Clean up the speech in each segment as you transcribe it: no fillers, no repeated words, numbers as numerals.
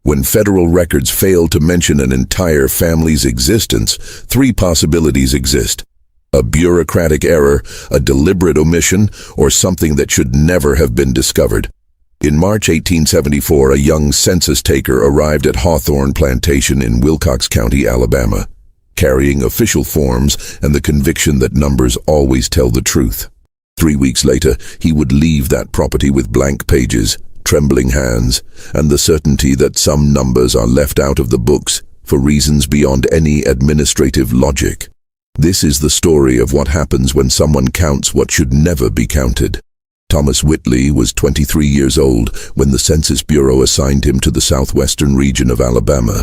When federal records fail to mention an entire family's existence, three possibilities exist: a bureaucratic error, a deliberate omission, or something that should never have been discovered. In March 1874, a young census taker arrived at Hawthorne Plantation in Wilcox County, Alabama, carrying official forms and the conviction that numbers always tell the truth. 3 weeks later, he would leave that property with blank pages, trembling hands, and the certainty that some numbers are left out of the books for reasons beyond any administrative logic. This is the story of what happens when someone counts what should never be counted. Thomas Whitley was 23 years old when the Census Bureau assigned him to the southwestern region of Alabama.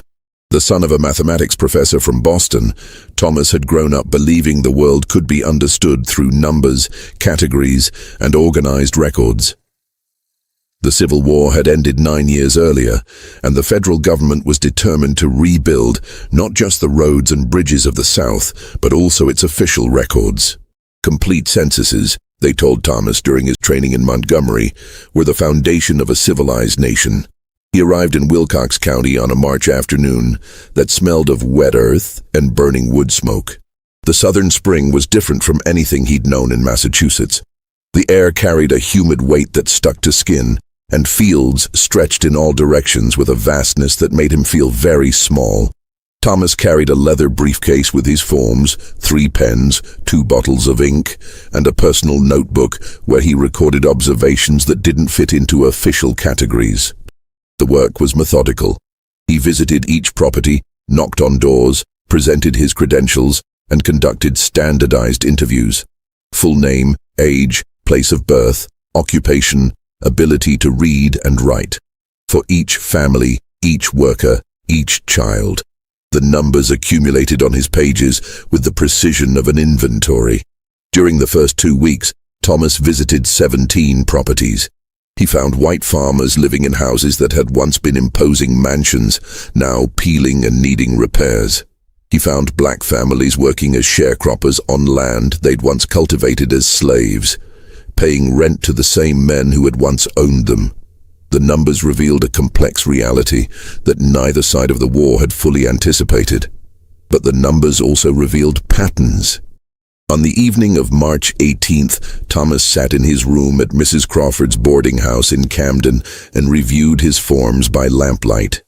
The son of a mathematics professor from Boston, Thomas had grown up believing the world could be understood through numbers, categories, and organized records. The Civil War had ended 9 years earlier, and the federal government was determined to rebuild not just the roads and bridges of the South, but also its official records. Complete censuses, they told Thomas during his training in Montgomery, were the foundation of a civilized nation. He arrived in Wilcox County on a March afternoon that smelled of wet earth and burning wood smoke. The southern spring was different from anything he'd known in Massachusetts. The air carried a humid weight that stuck to skin, and fields stretched in all directions with a vastness that made him feel very small. Thomas carried a leather briefcase with his forms, 3 pens, 2 bottles of ink, and a personal notebook where he recorded observations that didn't fit into official categories. The work was methodical. He visited each property, knocked on doors, presented his credentials, and conducted standardized interviews. Full name, age, place of birth, occupation, ability to read and write. For each family, each worker, each child. The numbers accumulated on his pages with the precision of an inventory. During the first 2 weeks, Thomas visited 17 properties. He found white farmers living in houses that had once been imposing mansions, now peeling and needing repairs. He found black families working as sharecroppers on land they'd once cultivated as slaves, paying rent to the same men who had once owned them. The numbers revealed a complex reality that neither side of the war had fully anticipated. But the numbers also revealed patterns. On the evening of March 18th, Thomas sat in his room at Mrs. Crawford's boarding house in Camden and reviewed his forms by lamplight.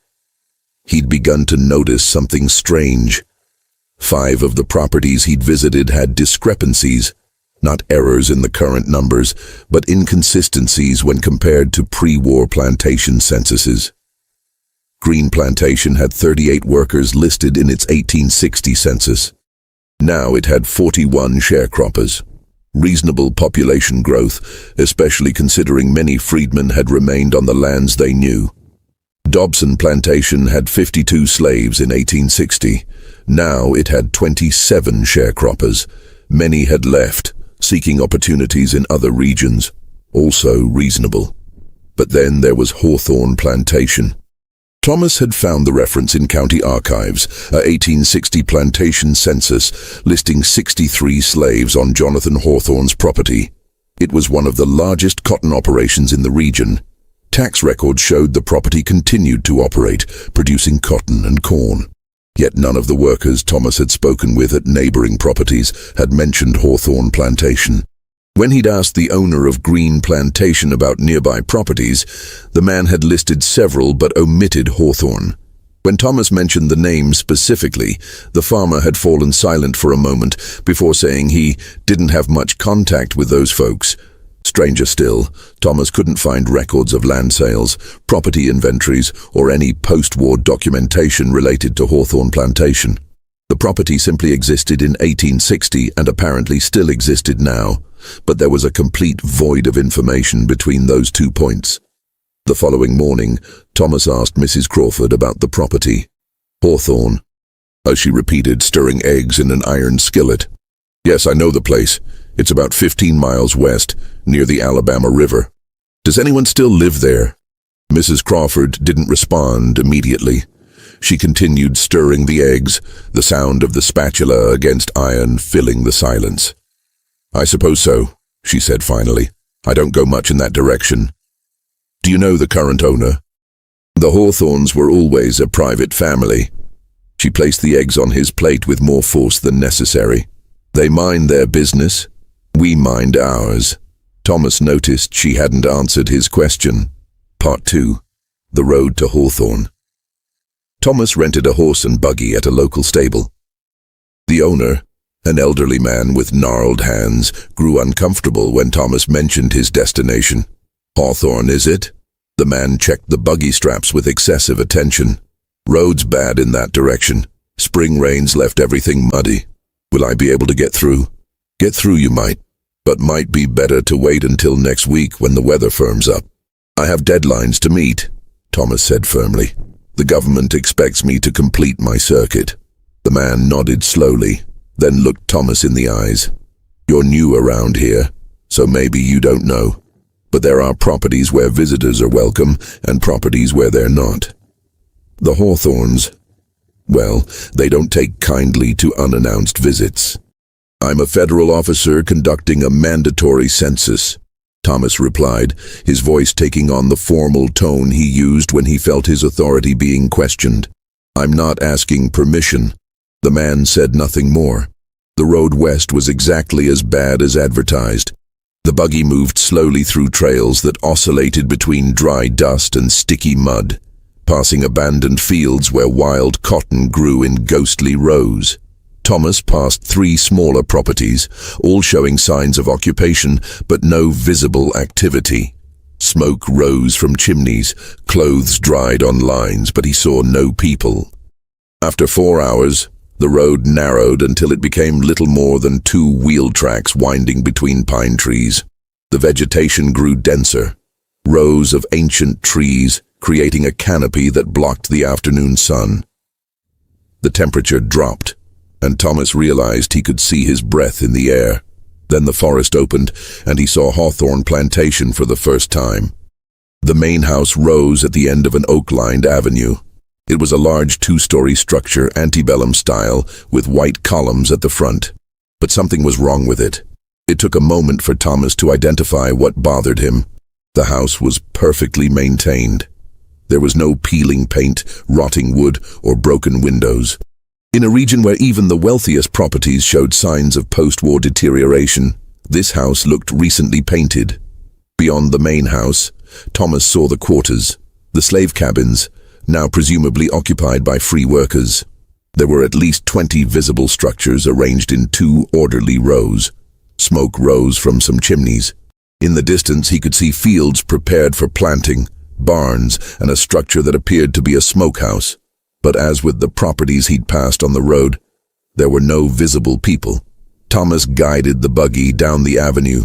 He'd begun to notice something strange. 5 of the properties he'd visited had discrepancies, not errors in the current numbers, but inconsistencies when compared to pre-war plantation censuses. Green Plantation had 38 workers listed in its 1860 census. Now it had 41 sharecroppers. Reasonable population growth, especially considering many freedmen had remained on the lands they knew. Dobson Plantation had 52 slaves in 1860. Now it had 27 sharecroppers. Many had left, seeking opportunities in other regions, also reasonable. But then there was Hawthorne Plantation. Thomas had found the reference in county archives, a 1860 plantation census listing 63 slaves on Jonathan Hawthorne's property. It was one of the largest cotton operations in the region. Tax records showed the property continued to operate, producing cotton and corn. Yet none of the workers Thomas had spoken with at neighboring properties had mentioned Hawthorne Plantation. When he'd asked the owner of Green Plantation about nearby properties, the man had listed several but omitted Hawthorne. When Thomas mentioned the name specifically, the farmer had fallen silent for a moment before saying he didn't have much contact with those folks. Stranger still, Thomas couldn't find records of land sales, property inventories, or any post-war documentation related to Hawthorne Plantation. The property simply existed in 1860 and apparently still existed now, but there was a complete void of information between those 2 points. The following morning, Thomas asked Mrs. Crawford about the property. Hawthorne, as she repeated, stirring eggs in an iron skillet. Yes, I know the place. It's about 15 miles west, near the Alabama River. Does anyone still live there? Mrs. Crawford didn't respond immediately. She continued stirring the eggs, the sound of the spatula against iron filling the silence. I suppose so, she said finally. I don't go much in that direction. Do you know the current owner? The Hawthorns were always a private family. She placed the eggs on his plate with more force than necessary. They mind their business. We mind ours. Thomas noticed she hadn't answered his question. Part 2. The Road to Hawthorne. Thomas rented a horse and buggy at a local stable. The owner, an elderly man with gnarled hands, grew uncomfortable when Thomas mentioned his destination. Hawthorne, is it? The man checked the buggy straps with excessive attention. Roads bad in that direction. Spring rains left everything muddy. Will I be able to get through? Get through you might, but might be better to wait until next week when the weather firms up. I have deadlines to meet, Thomas said firmly. The government expects me to complete my circuit. The man nodded slowly, then looked Thomas in the eyes. You're new around here, so maybe you don't know. But there are properties where visitors are welcome and properties where they're not. The Hawthorns, well, they don't take kindly to unannounced visits. I'm a federal officer conducting a mandatory census, Thomas replied, his voice taking on the formal tone he used when he felt his authority being questioned. I'm not asking permission. The man said nothing more. The road west was exactly as bad as advertised. The buggy moved slowly through trails that oscillated between dry dust and sticky mud, passing abandoned fields where wild cotton grew in ghostly rows. Thomas passed 3 smaller properties, all showing signs of occupation, but no visible activity. Smoke rose from chimneys, clothes dried on lines, but he saw no people. After 4 hours, the road narrowed until it became little more than 2 wheel tracks winding between pine trees. The vegetation grew denser, rows of ancient trees creating a canopy that blocked the afternoon sun. The temperature dropped, and Thomas realized he could see his breath in the air. Then the forest opened, and he saw Hawthorne Plantation for the first time. The main house rose at the end of an oak-lined avenue. It was a large 2-story structure, antebellum style, with white columns at the front. But something was wrong with it. It took a moment for Thomas to identify what bothered him. The house was perfectly maintained. There was no peeling paint, rotting wood, or broken windows. In a region where even the wealthiest properties showed signs of post-war deterioration, this house looked recently painted. Beyond the main house, Thomas saw the quarters, the slave cabins, now presumably occupied by free workers. There were at least 20 visible structures arranged in 2 orderly rows. Smoke rose from some chimneys. In the distance he could see fields prepared for planting, barns, and a structure that appeared to be a smokehouse. But as with the properties he'd passed on the road, there were no visible people. Thomas guided the buggy down the avenue.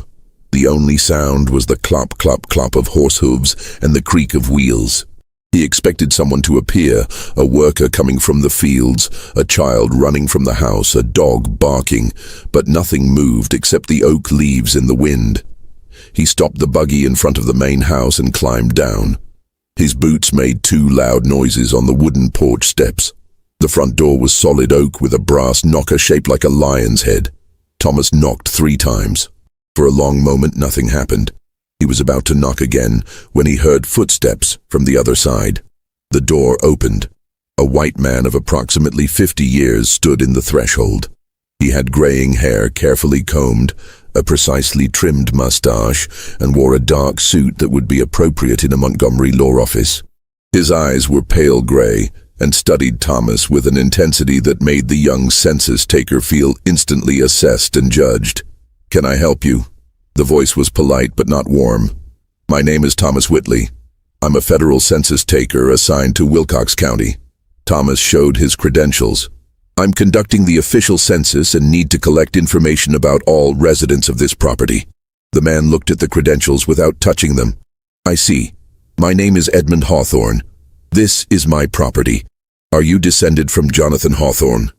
The only sound was the clop, clop, clop of horse hooves and the creak of wheels. He expected someone to appear, a worker coming from the fields, a child running from the house, a dog barking, but nothing moved except the oak leaves in the wind. He stopped the buggy in front of the main house and climbed down. His boots made 2 loud noises on the wooden porch steps. The front door was solid oak with a brass knocker shaped like a lion's head. Thomas knocked 3 times. For a long moment nothing happened. He was about to knock again when he heard footsteps from the other side. The door opened. A white man of approximately 50 years stood in the threshold. He had graying hair carefully combed, a precisely trimmed mustache, and wore a dark suit that would be appropriate in a Montgomery law office. His eyes were pale gray and studied Thomas with an intensity that made the young census taker feel instantly assessed and judged. "Can I help you?" The voice was polite but not warm. "My name is Thomas Whitley. I'm a federal census taker assigned to Wilcox County." Thomas showed his credentials. "I'm conducting the official census and need to collect information about all residents of this property." The man looked at the credentials without touching them. "I see. My name is Edmund Hawthorne. This is my property. Are you descended from Jonathan Hawthorne?"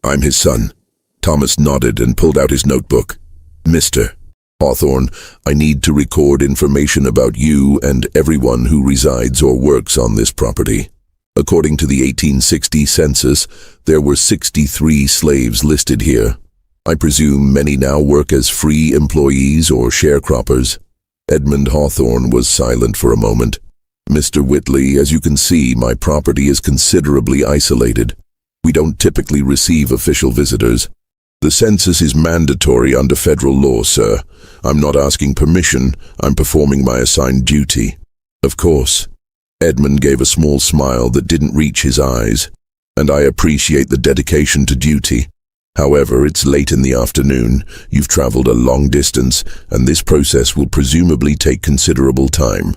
"I'm his son." Thomas nodded and pulled out his notebook. "Mr. Hawthorne, I need to record information about you and everyone who resides or works on this property. According to the 1860 census, there were 63 slaves listed here. I presume many now work as free employees or sharecroppers." Edmund Hawthorne was silent for a moment. Mr. Whitley, as you can see, my property is considerably isolated. We don't typically receive official visitors. The census is mandatory under federal law, sir. I'm not asking permission, I'm performing my assigned duty. Of course. Edmund gave a small smile that didn't reach his eyes. And I appreciate the dedication to duty. However, it's late in the afternoon, you've traveled a long distance, and this process will presumably take considerable time.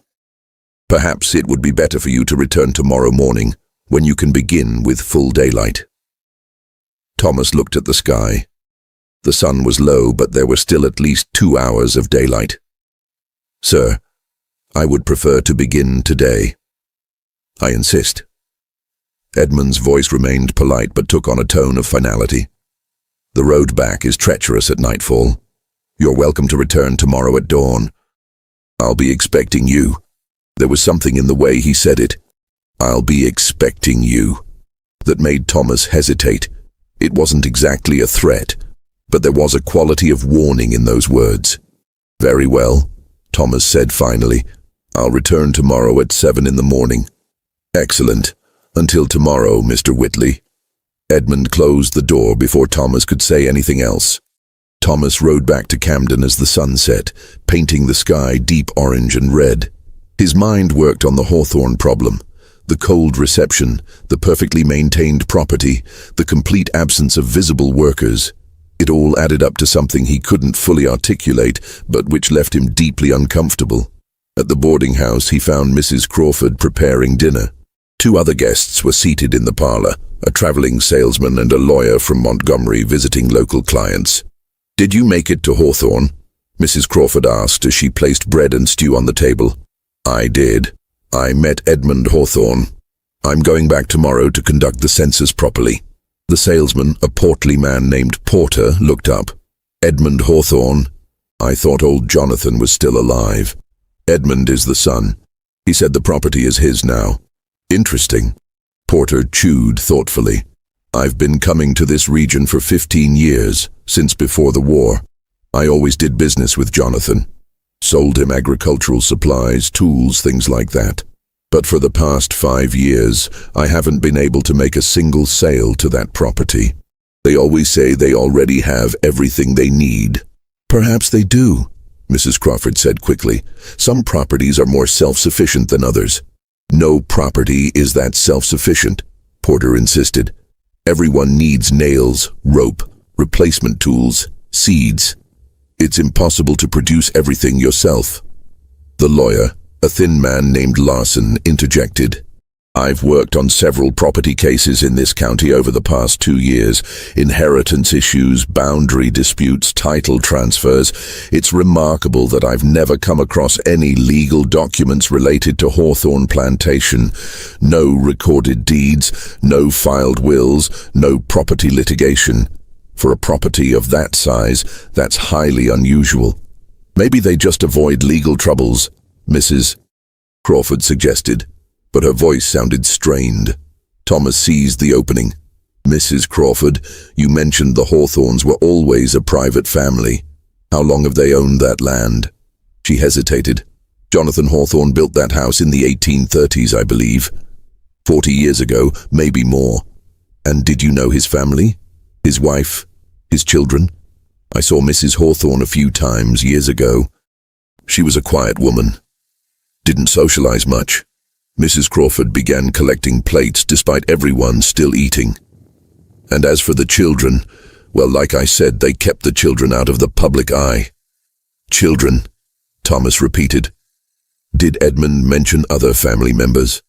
Perhaps it would be better for you to return tomorrow morning, when you can begin with full daylight. Thomas looked at the sky. The sun was low, but there were still at least 2 hours of daylight. Sir, I would prefer to begin today. I insist. Edmund's voice remained polite but took on a tone of finality. The road back is treacherous at nightfall. You're welcome to return tomorrow at dawn. I'll be expecting you. There was something in the way he said it. I'll be expecting you. That made Thomas hesitate. It wasn't exactly a threat, but there was a quality of warning in those words. Very well, Thomas said finally. I'll return tomorrow at 7 in the morning. Excellent. Until tomorrow, Mr. Whitley. Edmund closed the door before Thomas could say anything else. Thomas rode back to Camden as the sun set, painting the sky deep orange and red. His mind worked on the Hawthorne problem. The cold reception, the perfectly maintained property, the complete absence of visible workers. It all added up to something he couldn't fully articulate, but which left him deeply uncomfortable. At the boarding house, he found Mrs. Crawford preparing dinner. 2 other guests were seated in the parlor, a traveling salesman and a lawyer from Montgomery visiting local clients. Did you make it to Hawthorne? Mrs. Crawford asked as she placed bread and stew on the table. I did. I met Edmund Hawthorne. I'm going back tomorrow to conduct the census properly. The salesman, a portly man named Porter, looked up. Edmund Hawthorne? I thought old Jonathan was still alive. Edmund is the son. He said the property is his now. Interesting. Porter chewed thoughtfully. I've been coming to this region for 15 years, since before the war. I always did business with Jonathan. Sold him agricultural supplies, tools, things like that. But for the past 5 years, I haven't been able to make a single sale to that property. They always say they already have everything they need. Perhaps they do, Mrs. Crawford said quickly. Some properties are more self-sufficient than others. No property is that self-sufficient, Porter insisted. Everyone needs nails, rope, replacement tools, seeds. It's impossible to produce everything yourself. The lawyer, a thin man named Larson, interjected. I've worked on several property cases in this county over the past 2 years. Inheritance issues, boundary disputes, title transfers. It's remarkable that I've never come across any legal documents related to Hawthorne Plantation. No recorded deeds, no filed wills, no property litigation. For a property of that size, that's highly unusual. Maybe they just avoid legal troubles, Mrs. Crawford suggested. But her voice sounded strained. Thomas seized the opening. Mrs. Crawford, you mentioned the Hawthornes were always a private family. How long have they owned that land? She hesitated. Jonathan Hawthorne built that house in the 1830s, I believe. 40 years ago, maybe more. And did you know his family? His wife? His children? I saw Mrs. Hawthorne a few times years ago. She was a quiet woman. Didn't socialize much. Mrs. Crawford began collecting plates despite everyone still eating. And as for the children, well, like I said, they kept the children out of the public eye. Children, Thomas repeated. Did Edmund mention other family members?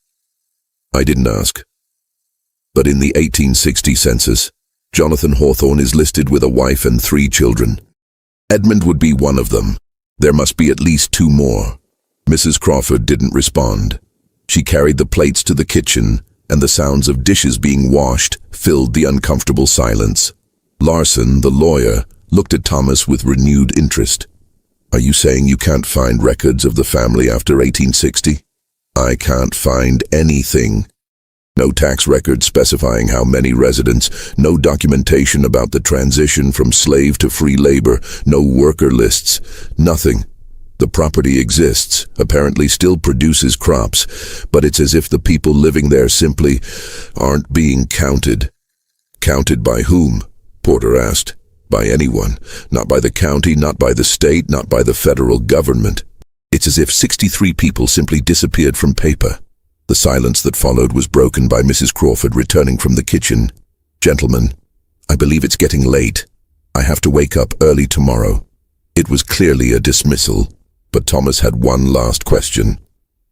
I didn't ask. But in the 1860 census, Jonathan Hawthorne is listed with a wife and 3 children. Edmund would be one of them. There must be at least 2 more. Mrs. Crawford didn't respond. She carried the plates to the kitchen, and the sounds of dishes being washed filled the uncomfortable silence. Larson, the lawyer, looked at Thomas with renewed interest. Are you saying you can't find records of the family after 1860? I can't find anything. No tax records specifying how many residents, no documentation about the transition from slave to free labor, no worker lists, nothing. The property exists, apparently still produces crops, but it's as if the people living there simply aren't being counted. Counted by whom? Porter asked. By anyone. Not by the county, not by the state, not by the federal government. It's as if 63 people simply disappeared from paper. The silence that followed was broken by Mrs. Crawford returning from the kitchen. Gentlemen, I believe it's getting late. I have to wake up early tomorrow. It was clearly a dismissal, but Thomas had one last question.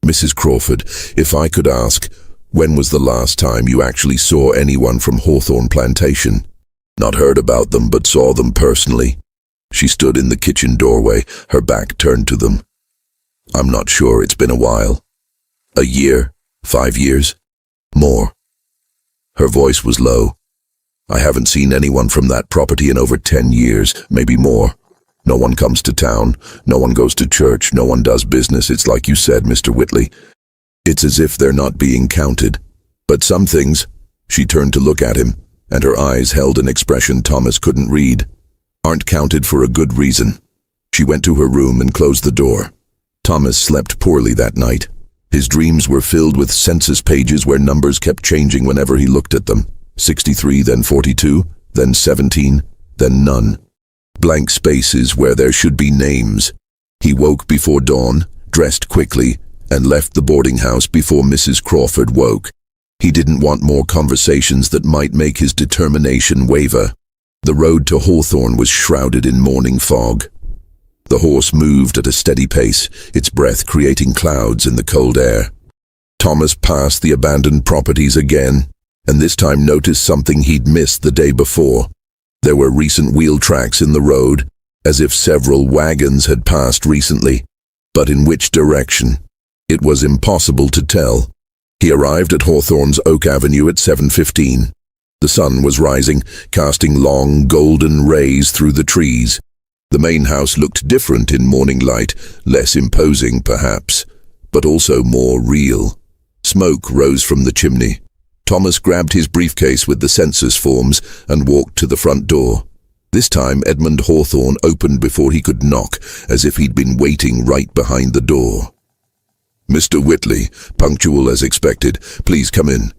Mrs. Crawford, if I could ask, when was the last time you actually saw anyone from Hawthorne Plantation? Not heard about them, but saw them personally. She stood in the kitchen doorway, her back turned to them. I'm not sure, it's been a while. A year? 5 years? More. Her voice was low. I haven't seen anyone from that property in over 10 years, maybe more. No one comes to town, no one goes to church, no one does business. It's like you said, Mr. Whitley. It's as if they're not being counted. But some things, she turned to look at him, and her eyes held an expression Thomas couldn't read, aren't counted for a good reason. She went to her room and closed the door. Thomas slept poorly that night. His dreams were filled with census pages where numbers kept changing whenever he looked at them. 63, then 42, then 17, then none. Blank spaces where there should be names. He woke before dawn, dressed quickly, and left the boarding house before Mrs. Crawford woke. He didn't want more conversations that might make his determination waver. The road to Hawthorne was shrouded in morning fog. The horse moved at a steady pace, its breath creating clouds in the cold air. Thomas passed the abandoned properties again, and this time noticed something he'd missed the day before. There were recent wheel tracks in the road, as if several wagons had passed recently. But in which direction? It was impossible to tell. He arrived at Hawthorne's Oak Avenue at 7:15. The sun was rising, casting long, golden rays through the trees. The main house looked different in morning light, less imposing perhaps, but also more real. Smoke rose from the chimney. Thomas grabbed his briefcase with the census forms and walked to the front door. This time Edmund Hawthorne opened before he could knock, as if he'd been waiting right behind the door. Mr. Whitley, punctual as expected, please come in.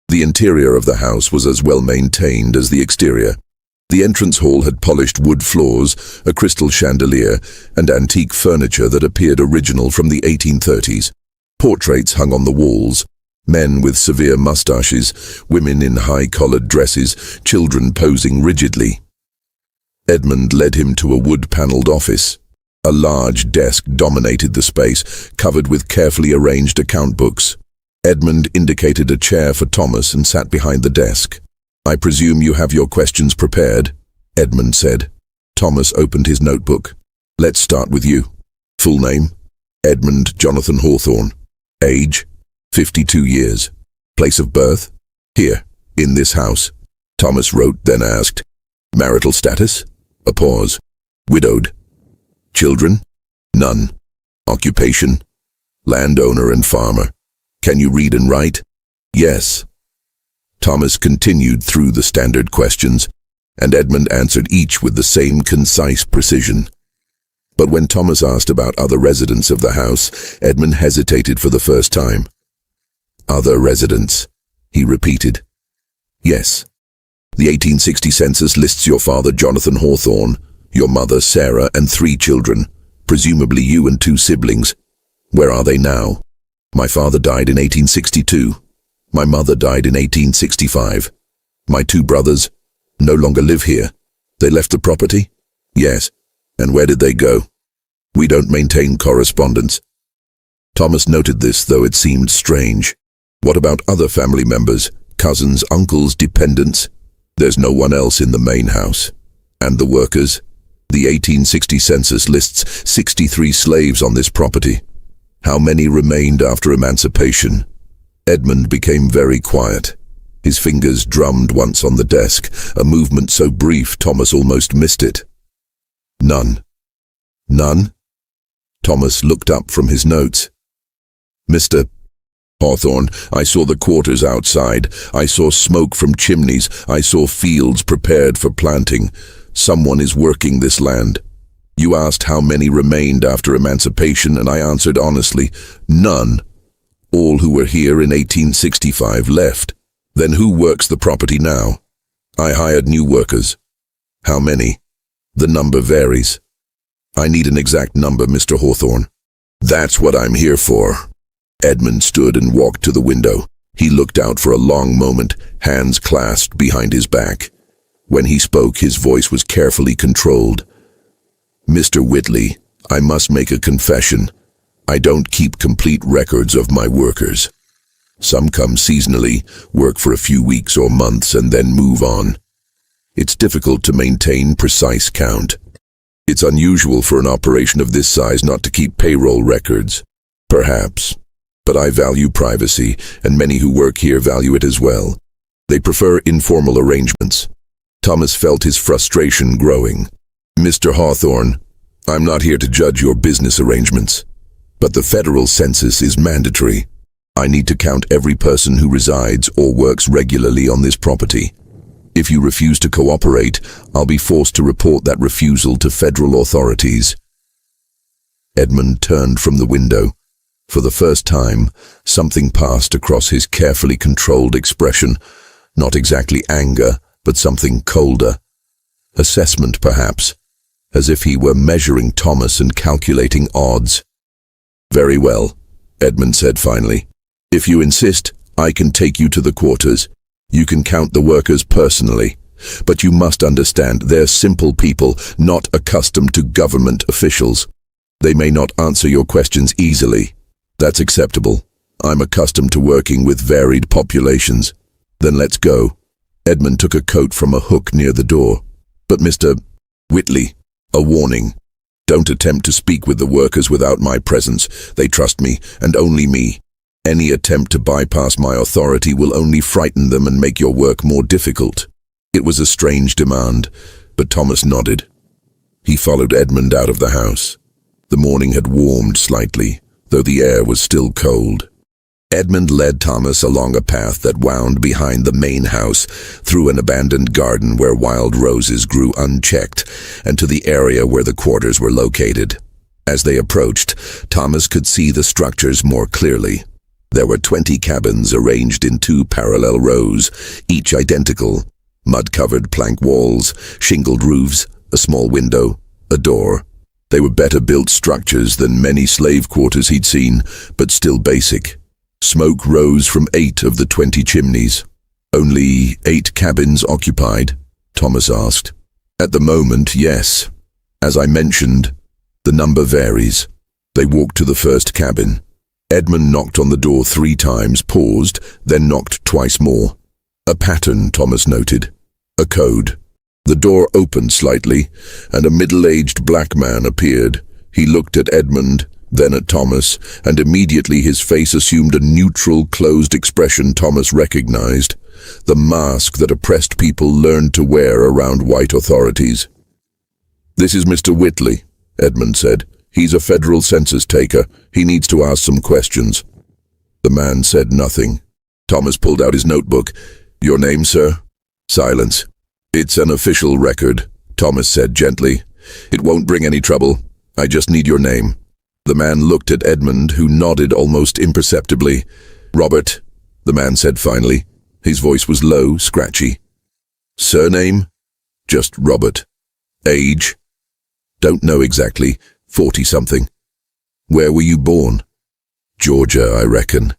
The interior of the house was as well maintained as the exterior. The entrance hall had polished wood floors, a crystal chandelier, and antique furniture that appeared original from the 1830s. Portraits hung on the walls. Men with severe mustaches, women in high-collared dresses, children posing rigidly. Edmund led him to a wood-paneled office. A large desk dominated the space, covered with carefully arranged account books. Edmund indicated a chair for Thomas and sat behind the desk. I presume you have your questions prepared, Edmund said. Thomas opened his notebook. Let's start with you. Full name? Edmund Jonathan Hawthorne. Age? 52 years. Place of birth? Here, in this house. Thomas wrote, then asked. Marital status? A pause. Widowed. Children? None. Occupation? Landowner and farmer. Can you read and write? Yes. Thomas continued through the standard questions, and Edmund answered each with the same concise precision. But when Thomas asked about other residents of the house, Edmund hesitated for the first time. Other residents, he repeated. Yes. The 1860 census lists your father Jonathan Hawthorne, your mother Sarah, and 3 children, presumably you and 2 siblings. Where are they now? My father died in 1862. My mother died in 1865. My 2 brothers no longer live here. They left the property? Yes. And where did they go? We don't maintain correspondence. Thomas noted this, though it seemed strange. What about other family members, cousins, uncles, dependents? There's no one else in the main house. And the workers? The 1860 census lists 63 slaves on this property. How many remained after emancipation? Edmund became very quiet. His fingers drummed once on the desk, a movement so brief Thomas almost missed it. None. None? Thomas looked up from his notes. Mr. Hawthorne, I saw the quarters outside. I saw smoke from chimneys. I saw fields prepared for planting. Someone is working this land. You asked how many remained after emancipation, and I answered honestly, none. All who were here in 1865 left. Then who works the property now? I hired new workers. How many? The number varies. I need an exact number, Mr. Hawthorne. That's what I'm here for. Edmund stood and walked to the window. He looked out for a long moment, hands clasped behind his back. When he spoke, his voice was carefully controlled. Mr. Whitley, I must make a confession. I don't keep complete records of my workers. Some come seasonally, work for a few weeks or months, and then move on. It's difficult to maintain precise count. It's unusual for an operation of this size not to keep payroll records. Perhaps. But I value privacy, and many who work here value it as well. They prefer informal arrangements. Thomas felt his frustration growing. Mr. Hawthorne, I'm not here to judge your business arrangements, but the federal census is mandatory. I need to count every person who resides or works regularly on this property. If you refuse to cooperate, I'll be forced to report that refusal to federal authorities. Edmund turned from the window. For the first time, something passed across his carefully controlled expression. Not exactly anger, but something colder. Assessment, perhaps, as if he were measuring Thomas and calculating odds. Very well, Edmund said finally. If you insist, I can take you to the quarters. You can count the workers personally. But you must understand, they're simple people, not accustomed to government officials. They may not answer your questions easily. That's acceptable. I'm accustomed to working with varied populations. Then let's go. Edmund took a coat from a hook near the door. But Mr. Whitley, a warning. Don't attempt to speak with the workers without my presence. They trust me, and only me. Any attempt to bypass my authority will only frighten them and make your work more difficult. It was a strange demand, but Thomas nodded. He followed Edmund out of the house. The morning had warmed slightly, though the air was still cold. Edmund led Thomas along a path that wound behind the main house, through an abandoned garden where wild roses grew unchecked, and to the area where the quarters were located. As they approached, Thomas could see the structures more clearly. There were 20 cabins arranged in 2 parallel rows, each identical. Mud-covered plank walls, shingled roofs, a small window, a door. They were better-built structures than many slave quarters he'd seen, but still basic. Smoke rose from 8 of the 20 chimneys. Only 8 cabins occupied? Thomas asked. At the moment, yes. As I mentioned, the number varies. They walked to the first cabin. Edmund knocked on the door 3 times, paused, then knocked twice more. A pattern, Thomas noted. A code. The door opened slightly, and a middle-aged black man appeared. He looked at Edmund, then at Thomas, and immediately his face assumed a neutral, closed expression Thomas recognized. The mask that oppressed people learned to wear around white authorities. "This is Mr. Whitley," Edmund said. "He's a federal census taker. He needs to ask some questions." The man said nothing. Thomas pulled out his notebook. "Your name, sir?" Silence. "It's an official record," Thomas said gently. "It won't bring any trouble. I just need your name." The man looked at Edmund, who nodded almost imperceptibly. "Robert," the man said finally. His voice was low, scratchy. "Surname?" "Just Robert." "Age?" "Don't know exactly. 40-something. "Where were you born?" "Georgia, I reckon."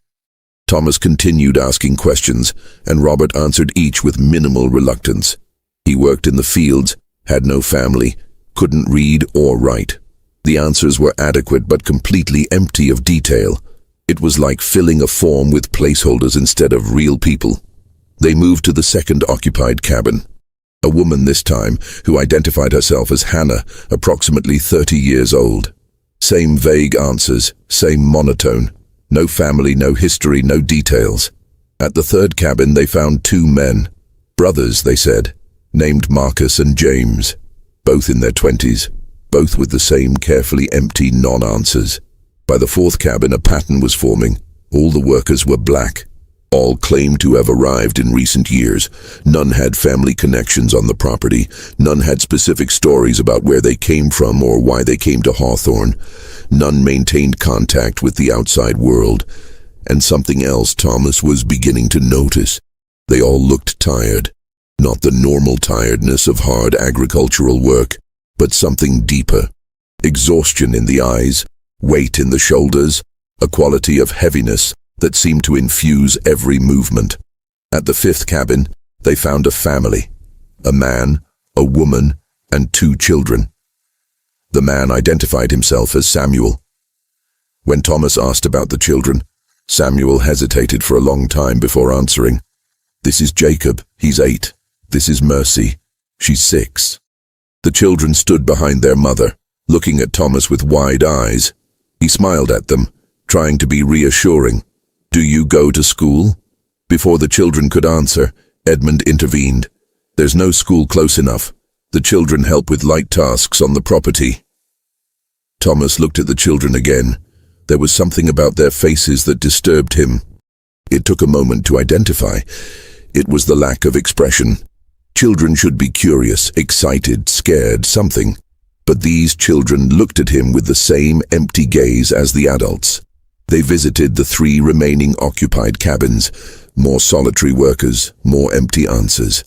Thomas continued asking questions, and Robert answered each with minimal reluctance. He worked in the fields, had no family, couldn't read or write. The answers were adequate but completely empty of detail. It was like filling a form with placeholders instead of real people. They moved to the second occupied cabin. A woman this time, who identified herself as Hannah, approximately 30 years old. Same vague answers, same monotone. No family, no history, no details. At the third cabin they found 2 men. Brothers, they said, named Marcus and James. Both in their 20s, both with the same carefully empty non-answers. By the fourth cabin a pattern was forming. All the workers were black. All claimed to have arrived in recent years. None had family connections on the property. None had specific stories about where they came from or why they came to Hawthorne. None maintained contact with the outside world. And something else Thomas was beginning to notice. They all looked tired. Not the normal tiredness of hard agricultural work, but something deeper. Exhaustion in the eyes, weight in the shoulders, a quality of heaviness that seemed to infuse every movement. At the fifth cabin, they found a family. A man, a woman, and 2 children. The man identified himself as Samuel. When Thomas asked about the children, Samuel hesitated for a long time before answering. "This is Jacob, he's 8. This is Mercy, she's 6. The children stood behind their mother, looking at Thomas with wide eyes. He smiled at them, trying to be reassuring. "Do you go to school?" Before the children could answer, Edmund intervened. "There's no school close enough. The children help with light tasks on the property." Thomas looked at the children again. There was something about their faces that disturbed him. It took a moment to identify. It was the lack of expression. Children should be curious, excited, scared, something. But these children looked at him with the same empty gaze as the adults. They visited the 3 remaining occupied cabins. More solitary workers, more empty answers.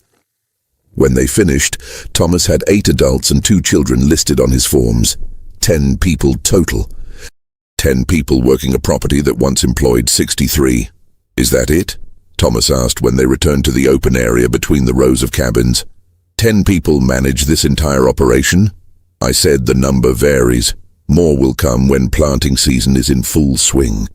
When they finished, Thomas had 8 adults and 2 children listed on his forms. 10 people total. 10 people working a property that once employed 63. "Is that it?" Thomas asked when they returned to the open area between the rows of cabins. 10 people manage this entire operation?" I said the number varies. More will come when planting season is in full swing.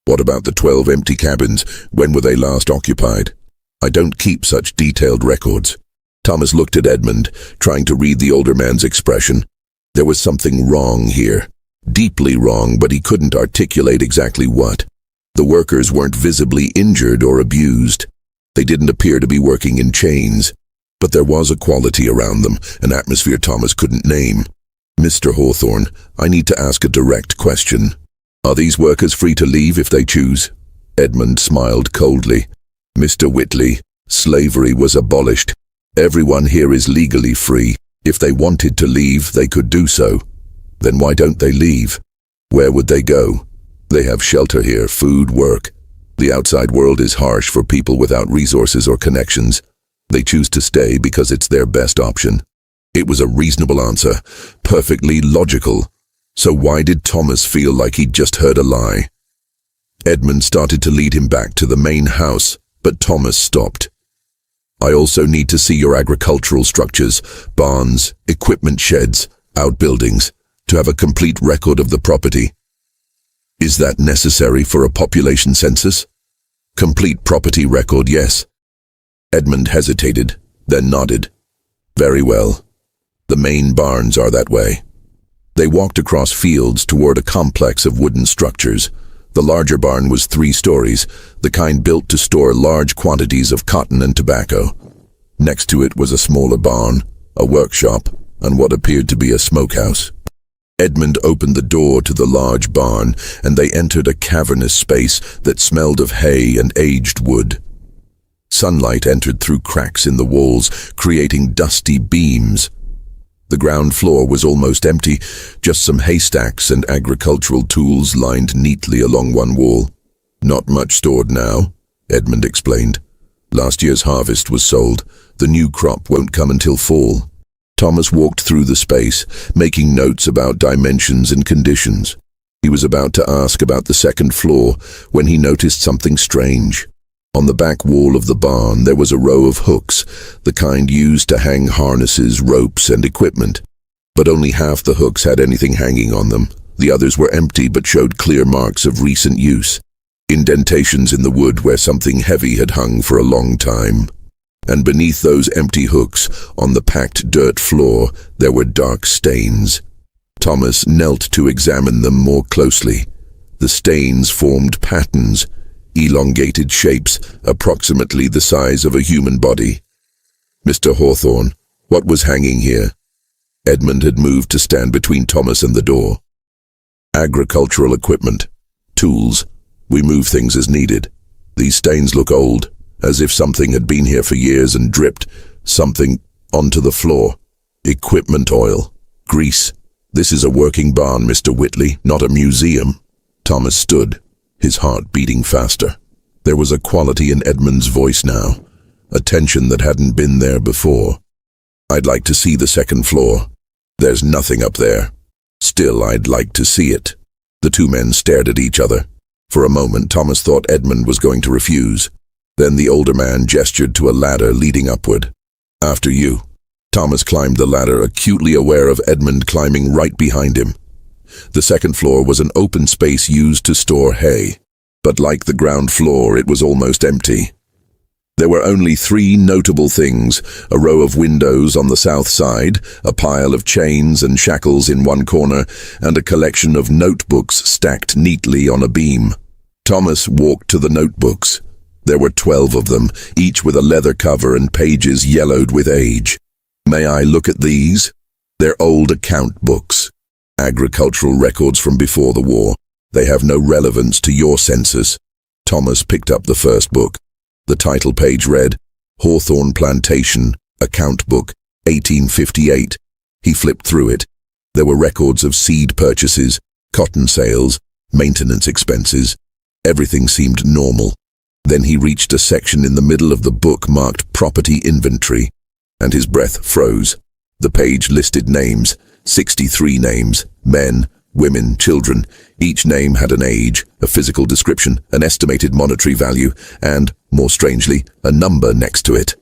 "What about the 12 empty cabins? When were they last occupied?" "I don't keep such detailed records." Thomas looked at Edmund, trying to read the older man's expression. There was something wrong here. Deeply wrong, but he couldn't articulate exactly what. The workers weren't visibly injured or abused. They didn't appear to be working in chains. But there was a quality around them, an atmosphere Thomas couldn't name. "Mr. Hawthorne, I need to ask a direct question. Are these workers free to leave if they choose?" Edmund smiled coldly. "Mr. Whitley, slavery was abolished. Everyone here is legally free. If they wanted to leave, they could do so. Then why don't they leave? Where would they go? They have shelter here, food, work. The outside world is harsh for people without resources or connections. They choose to stay because it's their best option." It was a reasonable answer, perfectly logical. So why did Thomas feel like he'd just heard a lie? Edmund started to lead him back to the main house, but Thomas stopped. "I also need to see your agricultural structures, barns, equipment sheds, outbuildings, to have a complete record of the property." "Is that necessary for a population census?" "Complete property record, yes." Edmund hesitated, then nodded. "Very well. The main barns are that way." They walked across fields toward a complex of wooden structures. The larger barn was 3 stories, the kind built to store large quantities of cotton and tobacco. Next to it was a smaller barn, a workshop, and what appeared to be a smokehouse. Edmund opened the door to the large barn, and they entered a cavernous space that smelled of hay and aged wood. Sunlight entered through cracks in the walls, creating dusty beams. The ground floor was almost empty, just some haystacks and agricultural tools lined neatly along one wall. "Not much stored now," Edmund explained. "Last year's harvest was sold. The new crop won't come until fall." Thomas walked through the space, making notes about dimensions and conditions. He was about to ask about the second floor when he noticed something strange. On the back wall of the barn there was a row of hooks, the kind used to hang harnesses, ropes, and equipment. But only half the hooks had anything hanging on them. The others were empty but showed clear marks of recent use. Indentations in the wood where something heavy had hung for a long time. And beneath those empty hooks, on the packed dirt floor, there were dark stains. Thomas knelt to examine them more closely. The stains formed patterns, elongated shapes approximately the size of a human body. "Mr. Hawthorne, what was hanging here?" Edmund had moved to stand between Thomas and the door. "Agricultural equipment. Tools. We move things as needed." These stains look old, as if something had been here for years and dripped something onto the floor. Equipment oil. Grease. This is a working barn, Mr. Whitley, not a museum. Thomas stood, his heart beating faster. There was a quality in Edmund's voice now, a tension that hadn't been there before. I'd like to see the second floor. There's nothing up there. Still, I'd like to see it. The two men stared at each other. For a moment, Thomas thought Edmund was going to refuse. Then the older man gestured to a ladder leading upward. After you. Thomas climbed the ladder, acutely aware of Edmund climbing right behind him. The second floor was an open space used to store hay. But like the ground floor, it was almost empty. There were only 3 notable things: a row of windows on the south side, a pile of chains and shackles in one corner, and a collection of notebooks stacked neatly on a beam. Thomas walked to the notebooks. There were 12 of them, each with a leather cover and pages yellowed with age. May I look at these? They're old account books. Agricultural records from before the war. They have no relevance to your census. Thomas picked up the first book. The title page read, Hawthorne Plantation, Account Book, 1858. He flipped through it. There were records of seed purchases, cotton sales, maintenance expenses. Everything seemed normal. Then he reached a section in the middle of the book marked Property Inventory, and his breath froze. The page listed names, 63 names, men, women, children. Each name had an age, a physical description, an estimated monetary value, and, more strangely, a number next to it.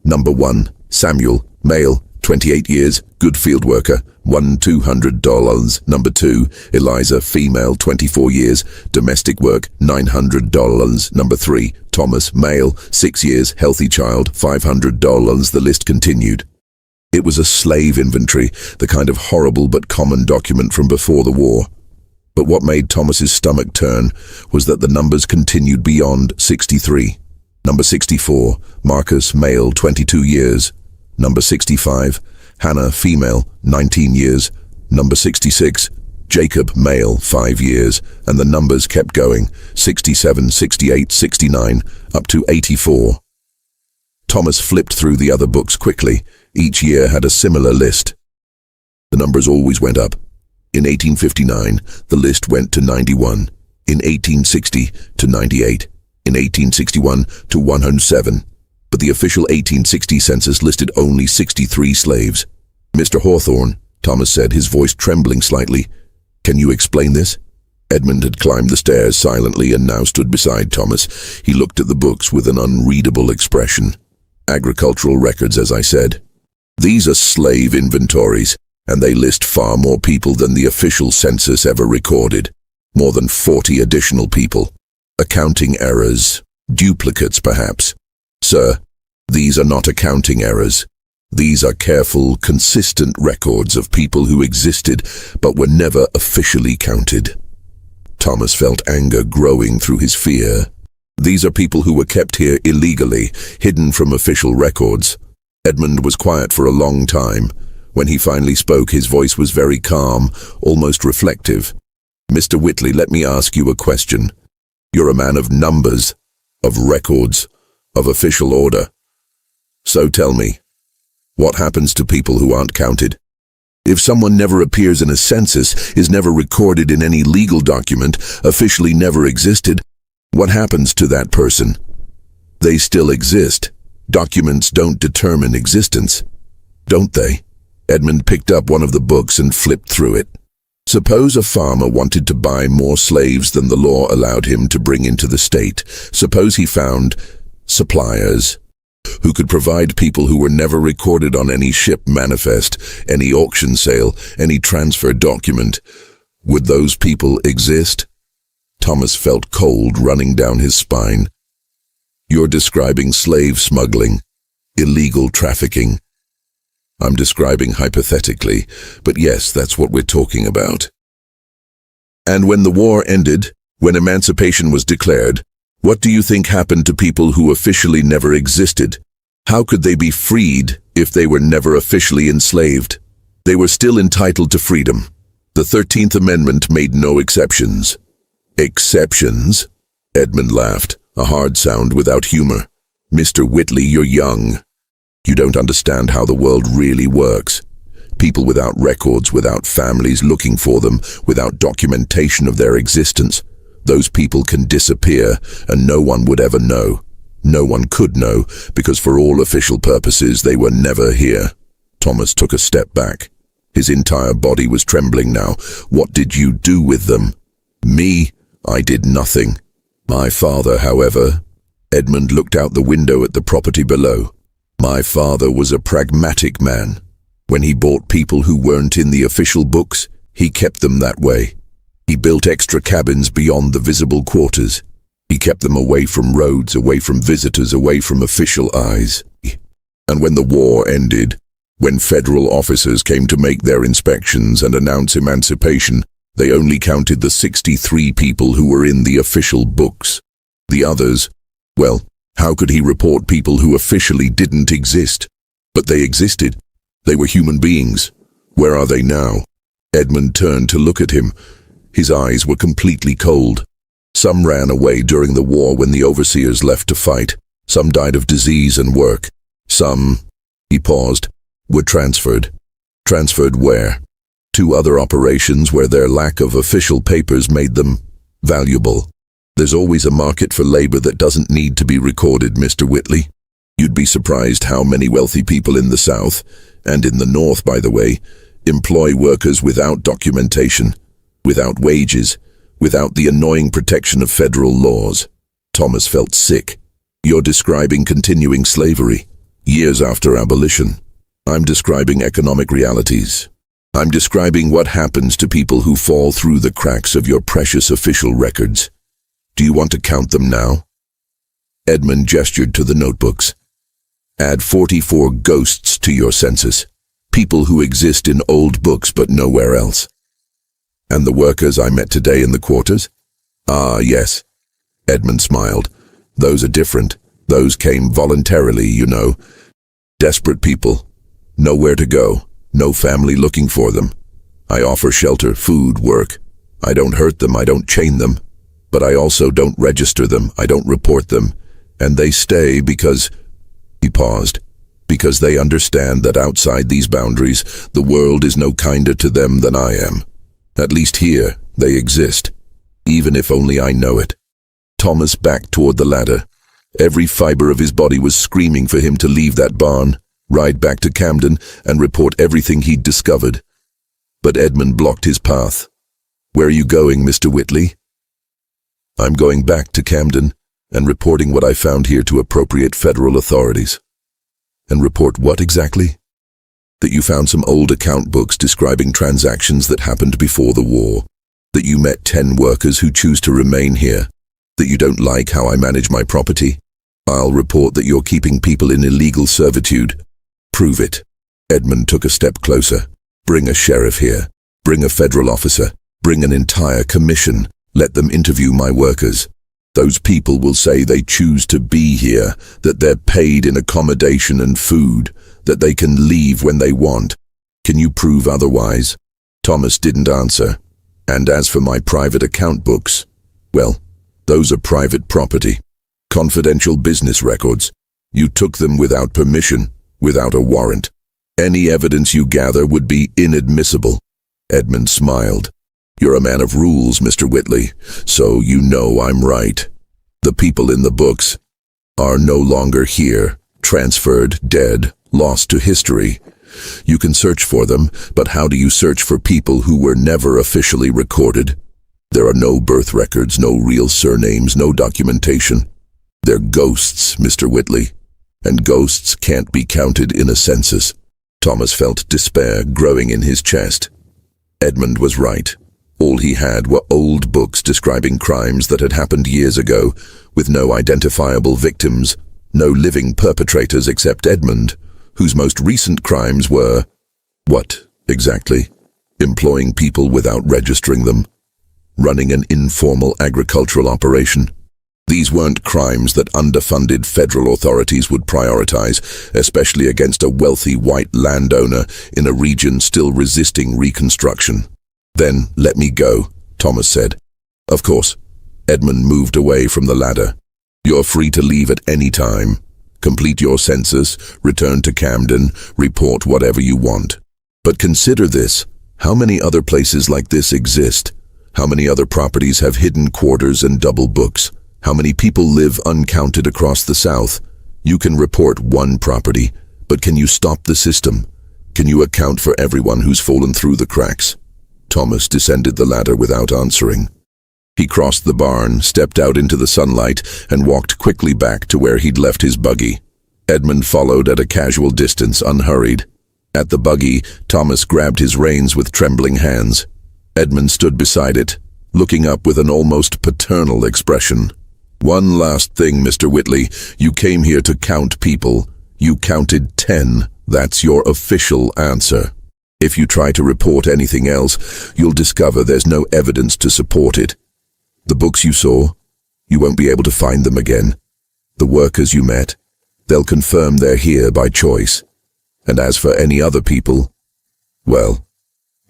Number 1, Samuel, male, 28 years, good field worker, $200. Number 2, Eliza, female, 24 years, domestic work, $900. Number 3, Thomas, male, 6 years, healthy child, $500. The list continued. It was a slave inventory, the kind of horrible but common document from before the war. But what made Thomas's stomach turn was that the numbers continued beyond 63. Number 64, Marcus, male, 22 years. Number 65, Hannah, female, 19 years. Number 66, Jacob, male, 5 years. And the numbers kept going, 67, 68, 69, up to 84. Thomas flipped through the other books quickly. Each year had a similar list. The numbers always went up. In 1859, the list went to 91. In 1860, to 98. In 1861, to 107. But the official 1860 census listed only 63 slaves. Mr. Hawthorne, Thomas said, his voice trembling slightly. Can you explain this? Edmund had climbed the stairs silently and now stood beside Thomas. He looked at the books with an unreadable expression. Agricultural records, as I said. These are slave inventories, and they list far more people than the official census ever recorded. More than 40 additional people. Accounting errors. Duplicates, perhaps. Sir, these are not accounting errors. These are careful, consistent records of people who existed but were never officially counted. Thomas felt anger growing through his fear. These are people who were kept here illegally, hidden from official records. Edmund was quiet for a long time. When he finally spoke, his voice was very calm, almost reflective. Mr. Whitley, let me ask you a question. You're a man of numbers, of records, of official order. So tell me, what happens to people who aren't counted? If someone never appears in a census, is never recorded in any legal document, officially never existed, what happens to that person? They still exist. Documents don't determine existence, don't they? Edmund picked up one of the books and flipped through it. Suppose a farmer wanted to buy more slaves than the law allowed him to bring into the state. Suppose he found suppliers who could provide people who were never recorded on any ship manifest, any auction sale, any transfer document. Would those people exist? Thomas felt cold running down his spine. You're describing slave smuggling, illegal trafficking. I'm describing hypothetically, but yes, that's what we're talking about. And when the war ended, when emancipation was declared, what do you think happened to people who officially never existed? How could they be freed if they were never officially enslaved? They were still entitled to freedom. The 13th Amendment made no exceptions. Exceptions? Edmund laughed, a hard sound without humor. Mr. Whitley, you're young. You don't understand how the world really works. People without records, without families looking for them, without documentation of their existence, those people can disappear and no one would ever know. No one could know, because for all official purposes they were never here. Thomas took a step back. His entire body was trembling now. What did you do with them? Me? I did nothing. My father, however... Edmund looked out the window at the property below. My father was a pragmatic man. When he bought people who weren't in the official books, he kept them that way. He built extra cabins beyond the visible quarters. He kept them away from roads, away from visitors, away from official eyes. And when the war ended, when federal officers came to make their inspections and announce emancipation, they only counted the 63 people who were in the official books. The others, well, how could he report people who officially didn't exist? But they existed. They were human beings. Where are they now? Edmund turned to look at him. His eyes were completely cold. Some ran away during the war when the overseers left to fight. Some died of disease and work. Some, he paused, were transferred. Transferred where? To other operations where their lack of official papers made them valuable. There's always a market for labor that doesn't need to be recorded, Mr. Whitley. You'd be surprised how many wealthy people in the South, and in the North, by the way, employ workers without documentation, without wages, without the annoying protection of federal laws. Thomas felt sick. You're describing continuing slavery, years after abolition. I'm describing economic realities. I'm describing what happens to people who fall through the cracks of your precious official records. Do you want to count them now? Edmund gestured to the notebooks. Add 44 ghosts to your census, people who exist in old books but nowhere else. And the workers I met today in the quarters? Ah, yes. Edmund smiled. Those are different. Those came voluntarily, you know. Desperate people. Nowhere to go. No family looking for them. I offer shelter, food, work. I don't hurt them, I don't chain them. But I also don't register them, I don't report them. And they stay because... He paused. Because they understand that outside these boundaries, the world is no kinder to them than I am. At least here, they exist. Even if only I know it. Thomas backed toward the ladder. Every fiber of his body was screaming for him to leave that barn, ride back to Camden, and report everything he'd discovered. But Edmund blocked his path. Where are you going, Mr. Whitley? I'm going back to Camden and reporting what I found here to appropriate federal authorities. And report what exactly? That you found some old account books describing transactions that happened before the war. That you met 10 workers who choose to remain here. That you don't like how I manage my property. I'll report that you're keeping people in illegal servitude. Prove it. Edmund took a step closer. Bring a sheriff here. Bring a federal officer. Bring an entire commission. Let them interview my workers. Those people will say they choose to be here, that they're paid in accommodation and food, that they can leave when they want. Can you prove otherwise? Thomas didn't answer. And as for my private account books, well, those are private property. Confidential business records. You took them without permission, without a warrant. Any evidence you gather would be inadmissible. Edmund smiled. You're a man of rules, Mr. Whitley, so you know I'm right. The people in the books are no longer here, transferred, dead, lost to history. You can search for them, but how do you search for people who were never officially recorded? There are no birth records, no real surnames, no documentation. They're ghosts, Mr. Whitley, and ghosts can't be counted in a census. Thomas felt despair growing in his chest. Edmund was right. All he had were old books describing crimes that had happened years ago, with no identifiable victims, no living perpetrators except Edmund, whose most recent crimes were... What, exactly? Employing people without registering them. Running an informal agricultural operation. These weren't crimes that underfunded federal authorities would prioritize, especially against a wealthy white landowner in a region still resisting Reconstruction. Then let me go, Thomas said. Of course. Edmund moved away from the ladder. "You're free to leave at any time. Complete your census, return to Camden, report whatever you want. But consider this. How many other places like this exist? How many other properties have hidden quarters and double books? How many people live uncounted across the South? You can report one property, but can you stop the system? Can you account for everyone who's fallen through the cracks?" Thomas descended the ladder without answering. He crossed the barn, stepped out into the sunlight, and walked quickly back to where he'd left his buggy. Edmund followed at a casual distance, unhurried. At the buggy, Thomas grabbed his reins with trembling hands. Edmund stood beside it, looking up with an almost paternal expression. "One last thing, Mr. Whitley. You came here to count people. You counted 10. That's your official answer. If you try to report anything else, you'll discover there's no evidence to support it. The books you saw, you won't be able to find them again. The workers you met, they'll confirm they're here by choice. And as for any other people, well,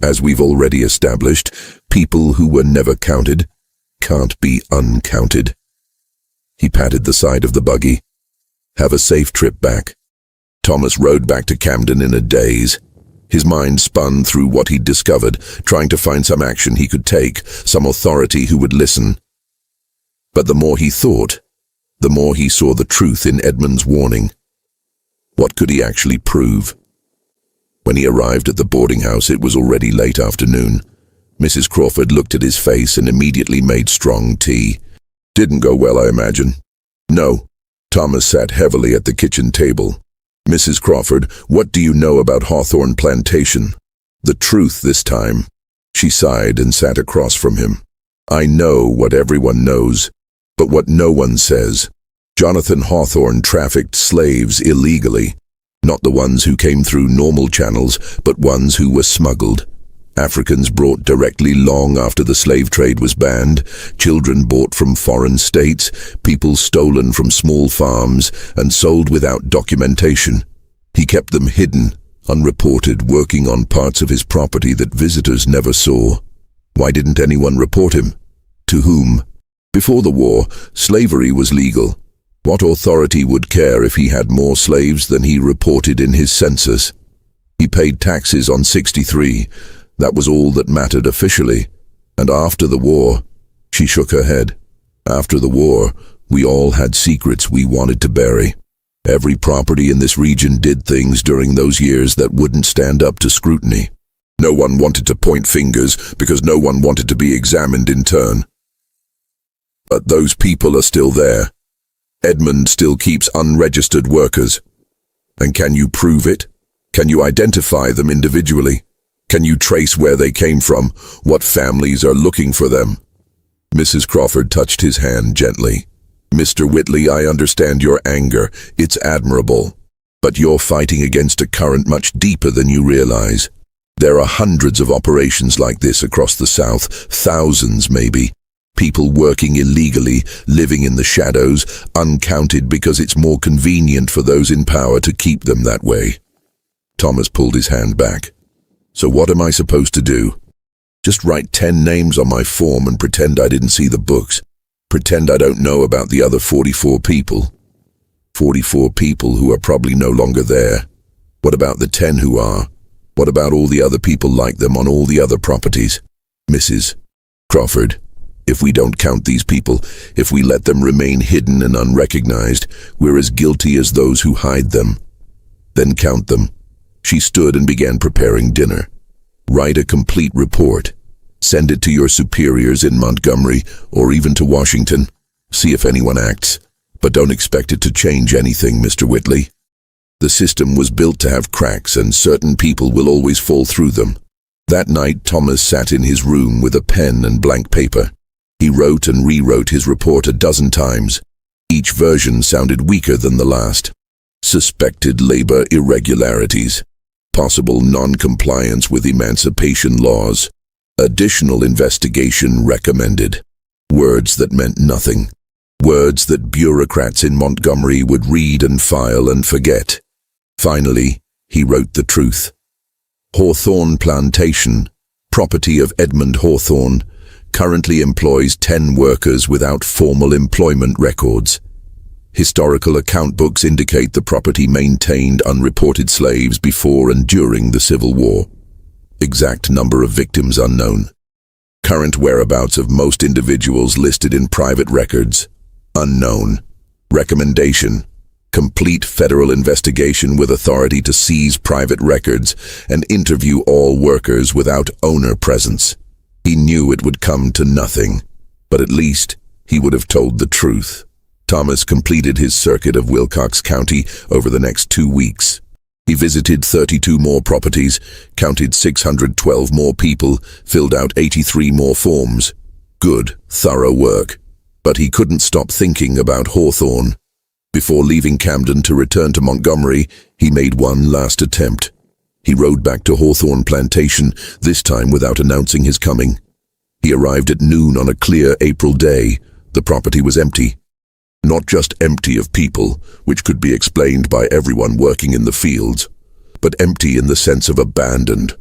as we've already established, people who were never counted can't be uncounted." He patted the side of the buggy. "Have a safe trip back." Thomas rode back to Camden in a daze. His mind spun through what he'd discovered, trying to find some action he could take, some authority who would listen. But the more he thought, the more he saw the truth in Edmund's warning. What could he actually prove? When he arrived at the boarding house, it was already late afternoon. Mrs. Crawford looked at his face and immediately made strong tea. "Didn't go well, I imagine." "No." Thomas sat heavily at the kitchen table. "Mrs. Crawford, what do you know about Hawthorne Plantation?" "The truth this time." She sighed and sat across from him. "I know what everyone knows, but what no one says. Jonathan Hawthorne trafficked slaves illegally. Not the ones who came through normal channels, but ones who were smuggled. Africans brought directly long after the slave trade was banned, children bought from foreign states, people stolen from small farms and sold without documentation. He kept them hidden, unreported, working on parts of his property that visitors never saw. Why didn't anyone report him? To whom? Before the war, slavery was legal. What authority would care if he had more slaves than he reported in his census? He paid taxes on 63. That was all that mattered officially. And after the war, she shook her head. After the war, we all had secrets we wanted to bury. Every property in this region did things during those years that wouldn't stand up to scrutiny. No one wanted to point fingers because no one wanted to be examined in turn. But those people are still there. Edmund still keeps unregistered workers. And can you prove it? Can you identify them individually? Can you trace where they came from, what families are looking for them?" Mrs. Crawford touched his hand gently. "Mr. Whitley, I understand your anger. It's admirable. But you're fighting against a current much deeper than you realize. There are hundreds of operations like this across the South, thousands maybe. People working illegally, living in the shadows, uncounted because it's more convenient for those in power to keep them that way." Thomas pulled his hand back. "So what am I supposed to do? Just write 10 names on my form and pretend I didn't see the books? Pretend I don't know about the other 44 people? 44 people who are probably no longer there. What about the 10 who are? What about all the other people like them on all the other properties? Mrs. Crawford, if we don't count these people, if we let them remain hidden and unrecognized, we're as guilty as those who hide them. Then count them." She stood and began preparing dinner. "Write a complete report. Send it to your superiors in Montgomery or even to Washington. See if anyone acts. But don't expect it to change anything, Mr. Whitley. The system was built to have cracks, and certain people will always fall through them." That night, Thomas sat in his room with a pen and blank paper. He wrote and rewrote his report a dozen times. Each version sounded weaker than the last. Suspected labor irregularities. Possible non-compliance with emancipation laws. Additional investigation recommended. Words that meant nothing. Words that bureaucrats in Montgomery would read and file and forget. Finally, he wrote the truth. Hawthorne Plantation, property of Edmund Hawthorne, currently employs 10 workers without formal employment records. Historical account books indicate the property maintained unreported slaves before and during the Civil War. Exact number of victims unknown. Current whereabouts of most individuals listed in private records unknown. Recommendation: complete federal investigation with authority to seize private records and interview all workers without owner presence. He knew it would come to nothing, but at least he would have told the truth. Thomas completed his circuit of Wilcox County over the next 2 weeks. He visited 32 more properties, counted 612 more people, filled out 83 more forms. Good, thorough work. But he couldn't stop thinking about Hawthorne. Before leaving Camden to return to Montgomery, he made one last attempt. He rode back to Hawthorne Plantation, this time without announcing his coming. He arrived at noon on a clear April day. The property was empty. Not just empty of people, which could be explained by everyone working in the fields, but empty in the sense of abandoned.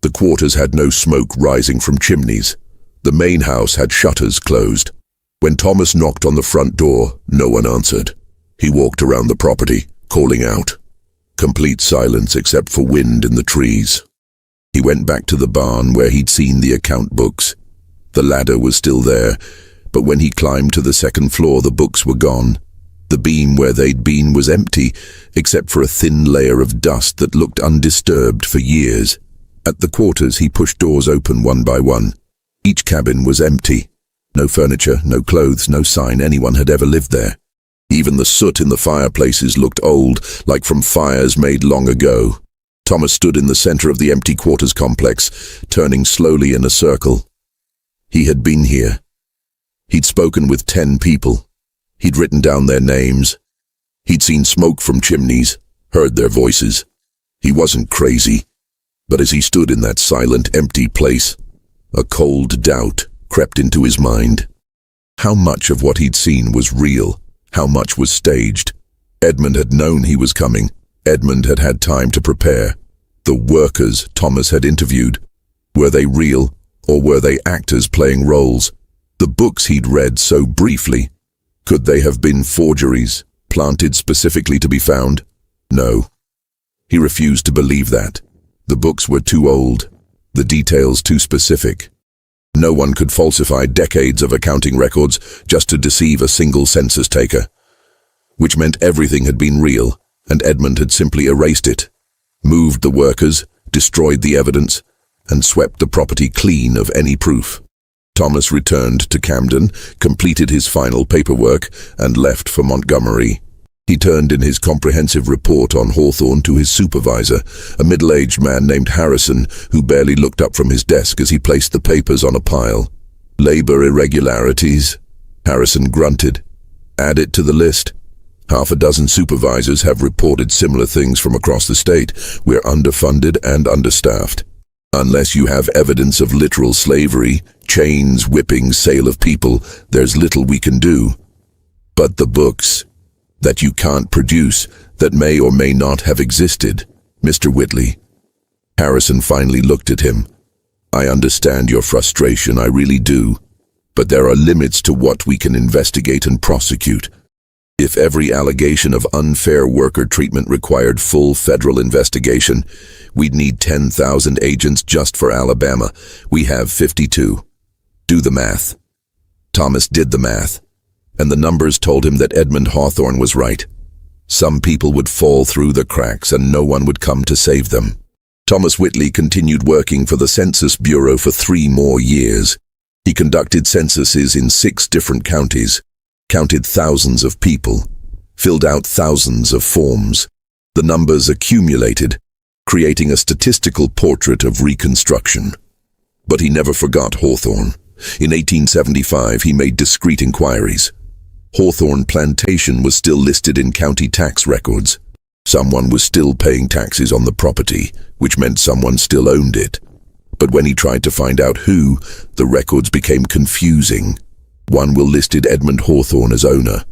The quarters had no smoke rising from chimneys. The main house had shutters closed. When Thomas knocked on the front door, no one answered. He walked around the property, calling out. Complete silence except for wind in the trees. He went back to the barn where he'd seen the account books. The ladder was still there, but when he climbed to the second floor, the books were gone. The beam where they'd been was empty, except for a thin layer of dust that looked undisturbed for years. At the quarters, he pushed doors open one by one. Each cabin was empty. No furniture, no clothes, no sign anyone had ever lived there. Even the soot in the fireplaces looked old, like from fires made long ago. Thomas stood in the center of the empty quarters complex, turning slowly in a circle. He had been here. He'd spoken with 10 people. He'd written down their names. He'd seen smoke from chimneys, heard their voices. He wasn't crazy. But as he stood in that silent, empty place, a cold doubt crept into his mind. How much of what he'd seen was real? How much was staged? Edmund had known he was coming. Edmund had had time to prepare. The workers Thomas had interviewed, were they real, or were they actors playing roles? The books he'd read so briefly, could they have been forgeries, planted specifically to be found? No. He refused to believe that. The books were too old, the details too specific. No one could falsify decades of accounting records just to deceive a single census taker. Which meant everything had been real, and Edmund had simply erased it, moved the workers, destroyed the evidence, and swept the property clean of any proof. Thomas returned to Camden, completed his final paperwork, and left for Montgomery. He turned in his comprehensive report on Hawthorne to his supervisor, a middle-aged man named Harrison, who barely looked up from his desk as he placed the papers on a pile. Labor irregularities? Harrison grunted. Add it to the list. Half a dozen supervisors have reported similar things from across the state. We're underfunded and understaffed. Unless you have evidence of literal slavery, chains, whipping, sale of people, there's little we can do. But the books that you can't produce, that may or may not have existed, Mr. Whitley. Harrison finally looked at him. I understand your frustration, I really do. But there are limits to what we can investigate and prosecute. If every allegation of unfair worker treatment required full federal investigation, we'd need 10,000 agents just for Alabama. We have 52. Do the math. Thomas did the math, and the numbers told him that Edmund Hawthorne was right. Some people would fall through the cracks and no one would come to save them. Thomas Whitley continued working for the Census Bureau for 3 more years. He conducted censuses in 6 different counties, counted thousands of people, filled out thousands of forms. The numbers accumulated, creating a statistical portrait of Reconstruction. But he never forgot Hawthorne. In 1875, he made discreet inquiries. Hawthorne Plantation was still listed in county tax records. Someone was still paying taxes on the property, which meant someone still owned it. But when he tried to find out who, the records became confusing. One will listed Edmund Hawthorne as owner.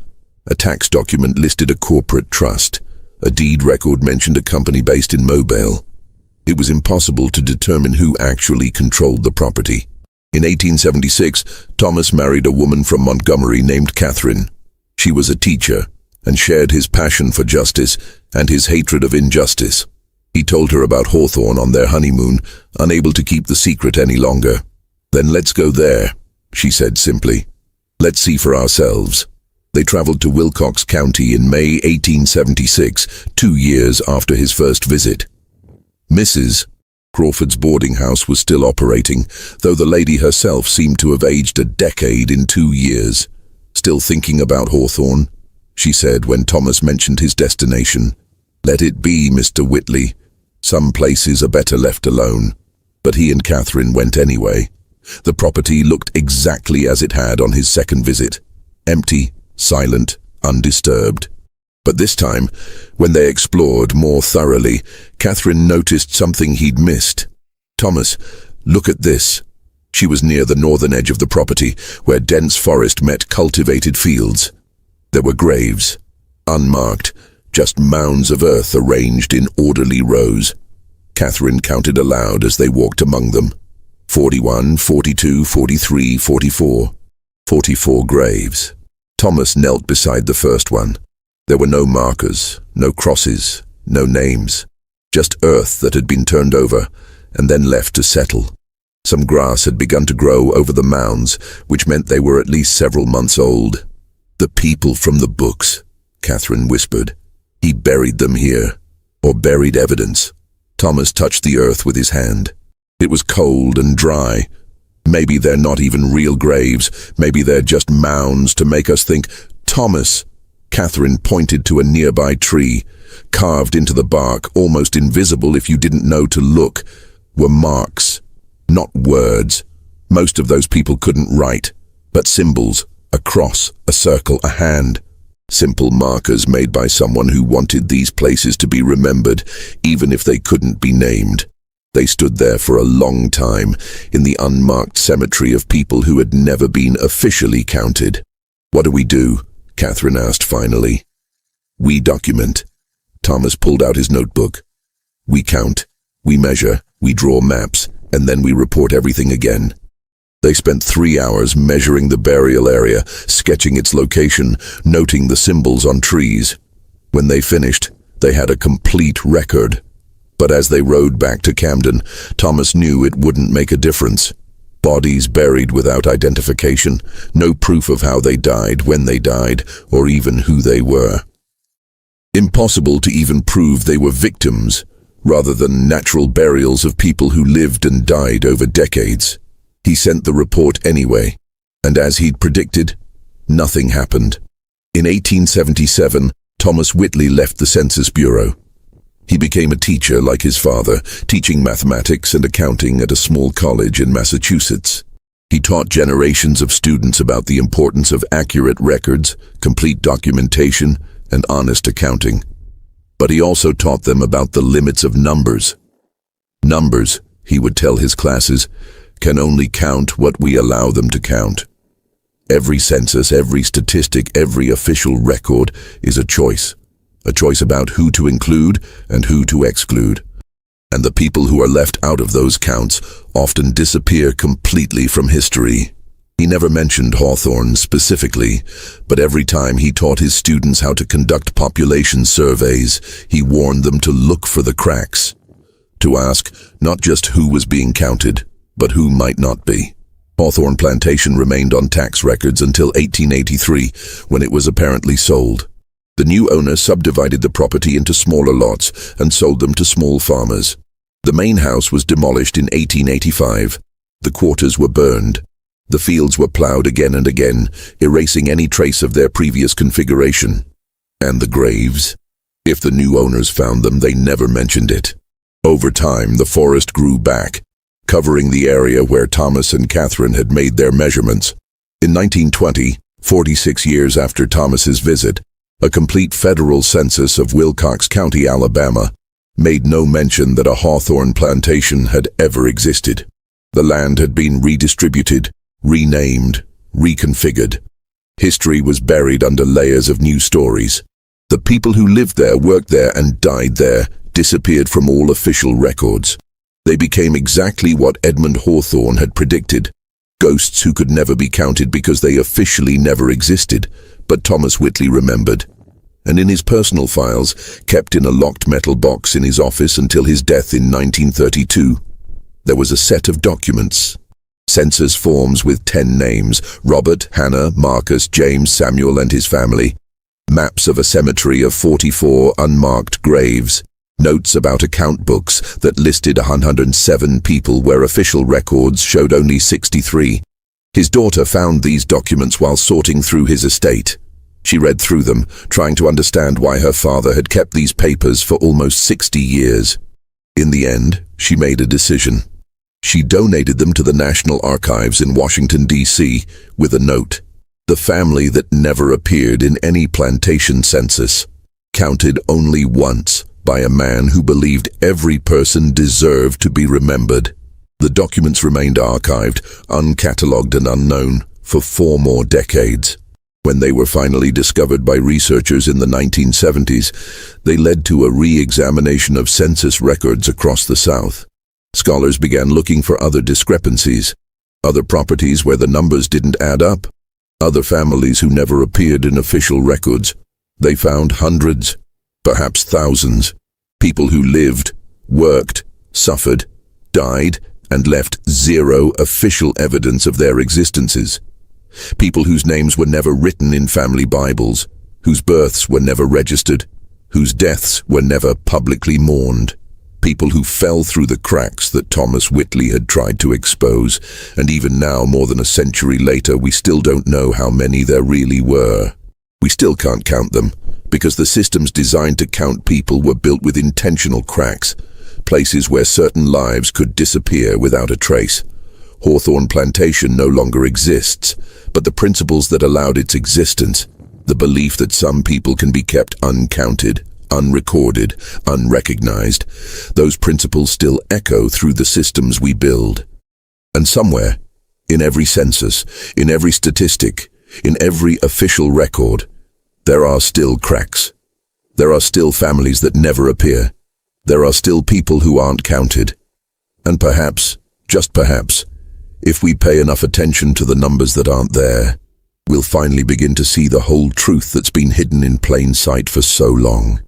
A tax document listed a corporate trust. A deed record mentioned a company based in Mobile. It was impossible to determine who actually controlled the property. In 1876, Thomas married a woman from Montgomery named Catherine. She was a teacher and shared his passion for justice and his hatred of injustice. He told her about Hawthorne on their honeymoon, unable to keep the secret any longer. "Then let's go there," she said simply. "Let's see for ourselves." They traveled to Wilcox County in May 1876, 2 years after his first visit. Mrs. Crawford's boarding house was still operating, though the lady herself seemed to have aged a decade in 2 years. "Still thinking about Hawthorne?" she said when Thomas mentioned his destination. "Let it be, Mr. Whitley. Some places are better left alone." But he and Catherine went anyway. The property looked exactly as it had on his second visit. Empty, silent, undisturbed. But this time, when they explored more thoroughly, Catherine noticed something he'd missed. "Thomas, look at this." She was near the northern edge of the property, where dense forest met cultivated fields. There were graves, unmarked, just mounds of earth arranged in orderly rows. Catherine counted aloud as they walked among them. 41, 42, 43, 44. 44 graves. Thomas knelt beside the first one. There were no markers, no crosses, no names. Just earth that had been turned over and then left to settle. Some grass had begun to grow over the mounds, which meant they were at least several months old. "The people from the books," Catherine whispered. "He buried them here, or buried evidence." Thomas touched the earth with his hand. It was cold and dry. "Maybe they're not even real graves. Maybe they're just mounds to make us think." "Thomas," Catherine pointed to a nearby tree. Carved into the bark, almost invisible if you didn't know to look, were marks, not words. Most of those people couldn't write, but symbols, a cross, a circle, a hand. Simple markers made by someone who wanted these places to be remembered, even if they couldn't be named. They stood there for a long time, in the unmarked cemetery of people who had never been officially counted. "What do we do?" Catherine asked finally. "We document." Thomas pulled out his notebook. "We count, we measure, we draw maps, and then we report everything again." They spent 3 hours measuring the burial area, sketching its location, noting the symbols on trees. When they finished, they had a complete record. But as they rode back to Camden, Thomas knew it wouldn't make a difference. Bodies buried without identification, no proof of how they died, when they died, or even who they were. Impossible to even prove they were victims, rather than natural burials of people who lived and died over decades. He sent the report anyway, and as he'd predicted, nothing happened. In 1877, Thomas Whitley left the Census Bureau. He became a teacher like his father, teaching mathematics and accounting at a small college in Massachusetts. He taught generations of students about the importance of accurate records, complete documentation, and honest accounting. But he also taught them about the limits of numbers. "Numbers," he would tell his classes, "can only count what we allow them to count. Every census, every statistic, every official record is a choice about who to include and who to exclude. And the people who are left out of those counts often disappear completely from history." He never mentioned Hawthorne specifically, but every time he taught his students how to conduct population surveys, he warned them to look for the cracks, to ask not just who was being counted, but who might not be. Hawthorne Plantation remained on tax records until 1883, when it was apparently sold. The new owner subdivided the property into smaller lots and sold them to small farmers. The main house was demolished in 1885. The quarters were burned. The fields were plowed again and again, erasing any trace of their previous configuration. And the graves? If the new owners found them, they never mentioned it. Over time, the forest grew back, covering the area where Thomas and Catherine had made their measurements. In 1920, 46 years after Thomas's visit, a complete federal census of Wilcox County, Alabama, made no mention that a Hawthorne plantation had ever existed. The land had been redistributed, renamed, reconfigured. History was buried under layers of new stories. The people who lived there, worked there, and died there disappeared from all official records. They became exactly what Edmund Hawthorne had predicted, Ghosts who could never be counted because they officially never existed, but Thomas Whitley remembered. And in his personal files, kept in a locked metal box in his office until his death in 1932, there was a set of documents. Census forms with 10 names: Robert, Hannah, Marcus, James, Samuel and his family. Maps of a cemetery of 44 unmarked graves. Notes about account books that listed 107 people where official records showed only 63. His daughter found these documents while sorting through his estate. She read through them, trying to understand why her father had kept these papers for almost 60 years. In the end, she made a decision. She donated them to the National Archives in Washington, D.C., with a note. The family that never appeared in any plantation census, counted only once by a man who believed every person deserved to be remembered. The documents remained archived, uncatalogued and unknown, for 4 more decades. When they were finally discovered by researchers in the 1970s, they led to a re-examination of census records across the South. Scholars began looking for other discrepancies, other properties where the numbers didn't add up, other families who never appeared in official records. They found hundreds, perhaps thousands, people who lived, worked, suffered, died, and left zero official evidence of their existences. People whose names were never written in family Bibles, whose births were never registered, whose deaths were never publicly mourned. People who fell through the cracks that Thomas Whitley had tried to expose, and even now, more than a century later, we still don't know how many there really were. We still can't count them, because the systems designed to count people were built with intentional cracks, places where certain lives could disappear without a trace. Hawthorne Plantation no longer exists, but the principles that allowed its existence, the belief that some people can be kept uncounted, unrecorded, unrecognized, those principles still echo through the systems we build. And somewhere, in every census, in every statistic, in every official record, there are still cracks. There are still families that never appear. There are still people who aren't counted. And perhaps, just perhaps, if we pay enough attention to the numbers that aren't there, we'll finally begin to see the whole truth that's been hidden in plain sight for so long.